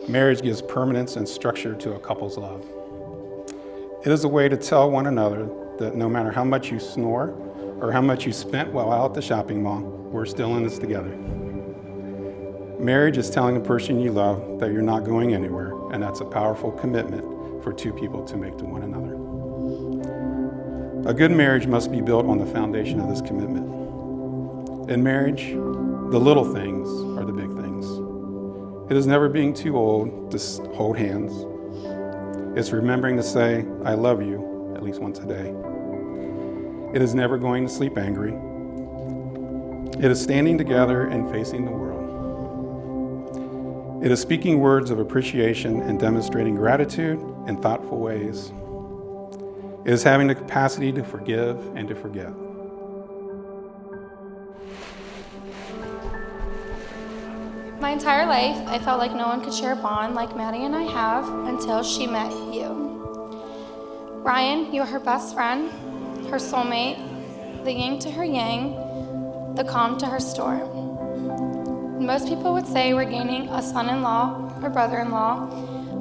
Marriage gives permanence and structure to a couple's love. It is a way to tell one another that no matter how much you snore or how much you spent while out at the shopping mall, we're still in this together. Marriage is telling the person you love that you're not going anywhere, and that's a powerful commitment for two people to make to one another. A good marriage must be built on the foundation of this commitment. In marriage, the little things are the big things. It is never being too old to hold hands. It's remembering to say, I love you, at least once a day. It is never going to sleep angry. It is standing together and facing the world. It is speaking words of appreciation and demonstrating gratitude in thoughtful ways. It is having the capacity to forgive and to forget. My entire life, I felt like no one could share a bond like Maddie and I have until she met you. Ryan, you are her best friend, her soulmate, the yin to her yang, the calm to her storm. Most people would say we're gaining a son-in-law or brother-in-law,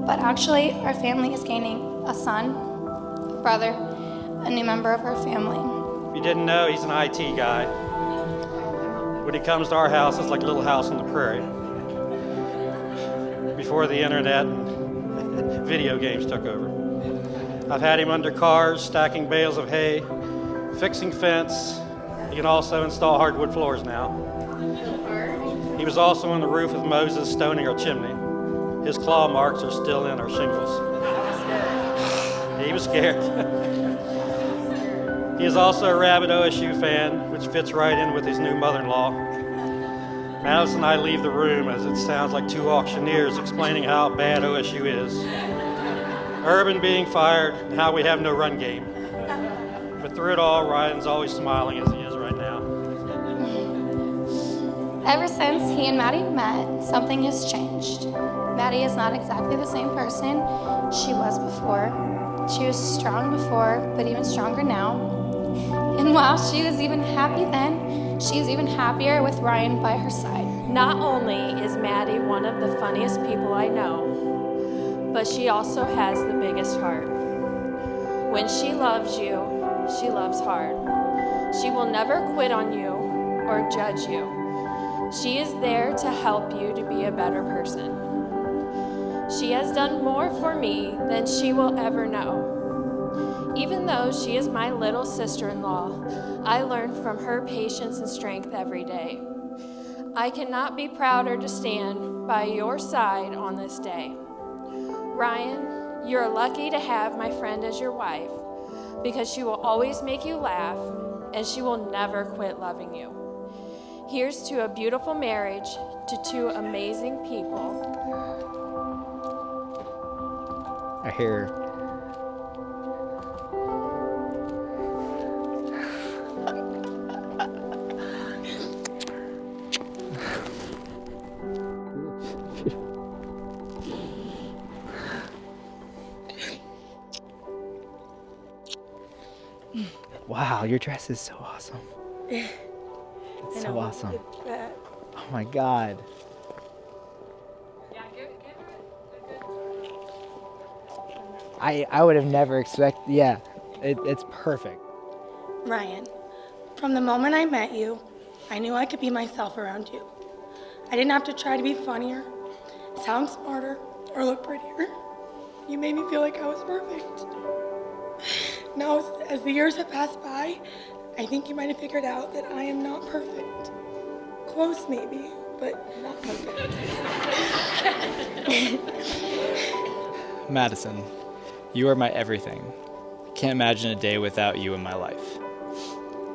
but actually our family is gaining a son, a brother, a new member of our family. If you didn't know, he's an IT guy. When he comes to our house, it's like a little house on the prairie. Before the internet and video games took over. I've had him under cars, stacking bales of hay, fixing fence. He can also install hardwood floors now. He was also on the roof with Moses stoning our chimney. His claw marks are still in our shingles. He was scared. He is also a rabid OSU fan, which fits right in with his new mother-in-law. Madison and I leave the room as it sounds like two auctioneers explaining how bad OSU is. Urban being fired, and how we have no run game. But through it all, Ryan's always smiling as he is right now. Ever since he and Maddie met, something has changed. Maddie is not exactly the same person she was before. She was strong before, but even stronger now. And while she was even happy then, she is even happier with Ryan by her side. Not only is Maddie one of the funniest people I know, but she also has the biggest heart. When she loves you, she loves hard. She will never quit on you or judge you. She is there to help you to be a better person. She has done more for me than she will ever know. Even though she is my little sister-in-law, I learn from her patience and strength every day. I cannot be prouder to stand by your side on this day. Ryan, you're lucky to have my friend as your wife because she will always make you laugh and she will never quit loving you. Here's to a beautiful marriage to two amazing people. I hear wow, your dress is so awesome. It's so awesome. Oh my God. I would have never expected, yeah, it's perfect. Ryan, from the moment I met you, I knew I could be myself around you. I didn't have to try to be funnier, sound smarter, or look prettier. You made me feel like I was perfect. Now, as the years have passed by, I think you might have figured out that I am not perfect. Close maybe, but not perfect. Madison, you are my everything. I can't imagine a day without you in my life.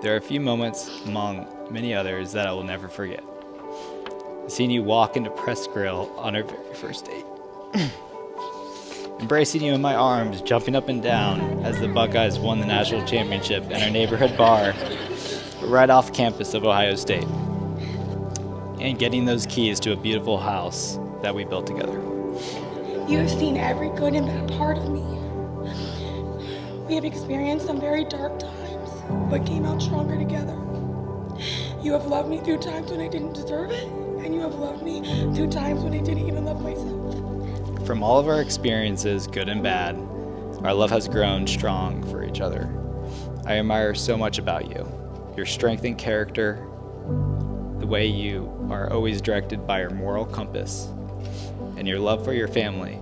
There are a few moments among many others that I will never forget. Seeing you walk into Press Grill on our very first date. Embracing you in my arms, jumping up and down as the Buckeyes won the national championship in our neighborhood bar right off campus of Ohio State. And getting those keys to a beautiful house that we built together. You have seen every good and bad part of me. We have experienced some very dark times, but came out stronger together. You have loved me through times when I didn't deserve it, and you have loved me through times when I didn't even love myself. From all of our experiences, good and bad, our love has grown strong for each other. I admire so much about you, your strength and character, the way you are always directed by your moral compass, and your love for your family,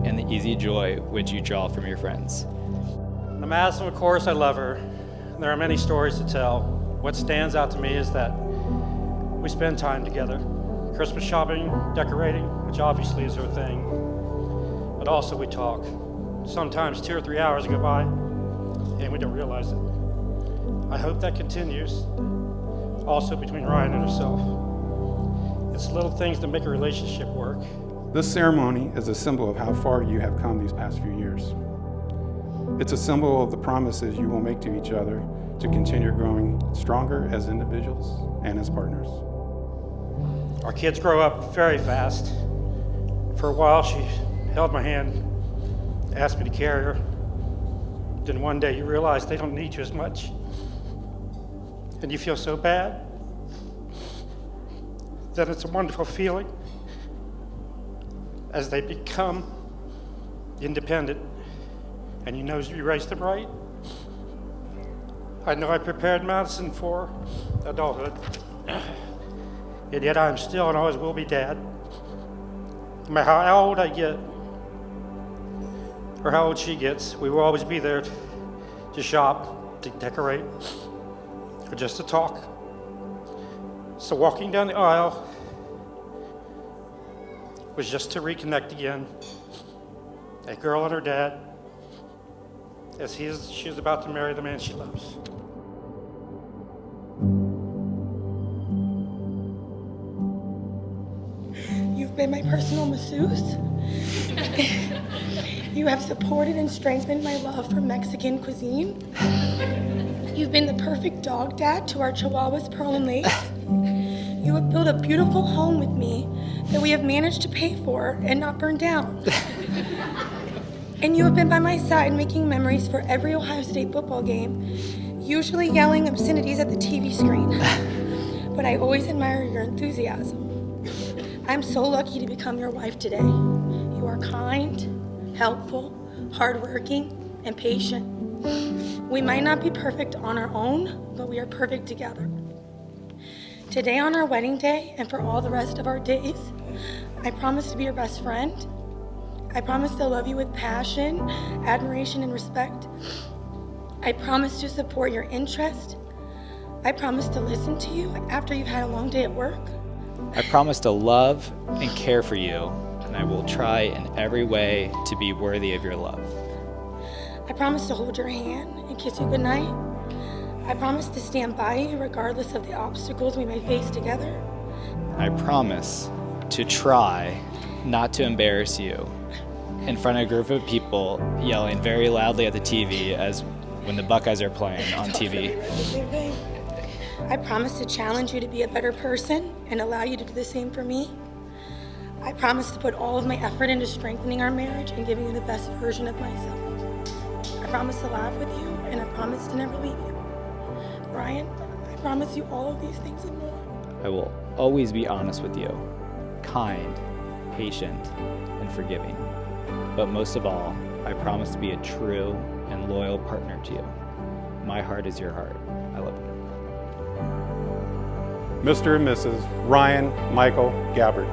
and the easy joy which you draw from your friends. Now, Madison, of course, I love her. There are many stories to tell. What stands out to me is that we spend time together. Christmas shopping, decorating, which obviously is her thing, but also we talk. Sometimes 2 or 3 hours go by, and we don't realize it. I hope that continues, also between Ryan and herself. It's little things that make a relationship work. This ceremony is a symbol of how far you have come these past few years. It's a symbol of the promises you will make to each other to continue growing stronger as individuals and as partners. Our kids grow up very fast. For a while, she held my hand, asked me to carry her. Then one day you realize they don't need you as much. And you feel so bad. Then it's a wonderful feeling as they become independent and you know you raised them right. I know I prepared Madison for adulthood. And yet I'm still and always will be dad. No matter how old I get, or how old she gets, we will always be there to shop, to decorate, or just to talk. So walking down the aisle was just to reconnect again. A girl and her dad, as she is about to marry the man she loves. You've been my personal masseuse. You have supported and strengthened my love for Mexican cuisine. You've been the perfect dog dad to our chihuahuas, Pearl and Lace. You have built a beautiful home with me that we have managed to pay for and not burn down. And you have been by my side making memories for every Ohio State football game, usually yelling obscenities at the TV screen. But I always admire your enthusiasm. I'm so lucky to become your wife today. You are kind, helpful, hardworking, and patient. We might not be perfect on our own, but we are perfect together. Today on our wedding day and for all the rest of our days, I promise to be your best friend. I promise to love you with passion, admiration, and respect. I promise to support your interest. I promise to listen to you after you've had a long day at work. I promise to love and care for you, and I will try in every way to be worthy of your love. I promise to hold your hand and kiss you goodnight. I promise to stand by you regardless of the obstacles we may face together. I promise to try not to embarrass you in front of a group of people yelling very loudly at the TV as when the Buckeyes are playing on TV. I promise to challenge you to be a better person and allow you to do the same for me. I promise to put all of my effort into strengthening our marriage and giving you the best version of myself. I promise to laugh with you, and I promise to never leave you. Ryan, I promise you all of these things and more. I will always be honest with you, kind, patient, and forgiving. But most of all, I promise to be a true and loyal partner to you. My heart is your heart. I love you. Mr. and Mrs. Ryan Michael Gabbard.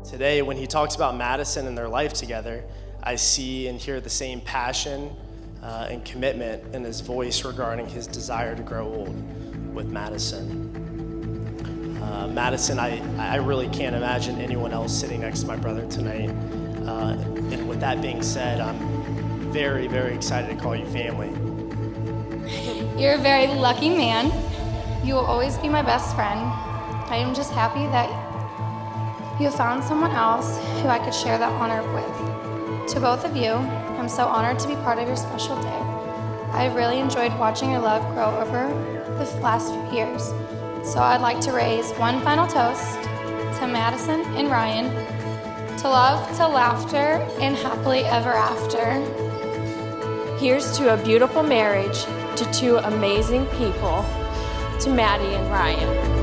Today, when he talks about Madison and their life together, I see and hear the same passion and commitment in his voice regarding his desire to grow old with Madison. Madison, I really can't imagine anyone else sitting next to my brother tonight. And with that being said, I'm very, very excited to call you family. You're a very lucky man. You will always be my best friend. I am just happy that you have found someone else who I could share that honor with. To both of you, I'm so honored to be part of your special day. I've really enjoyed watching your love grow over the last few years. So I'd like to raise one final toast to Madison and Ryan, to love, to laughter, and happily ever after. Here's to a beautiful marriage, to two amazing people, to Maddie and Ryan.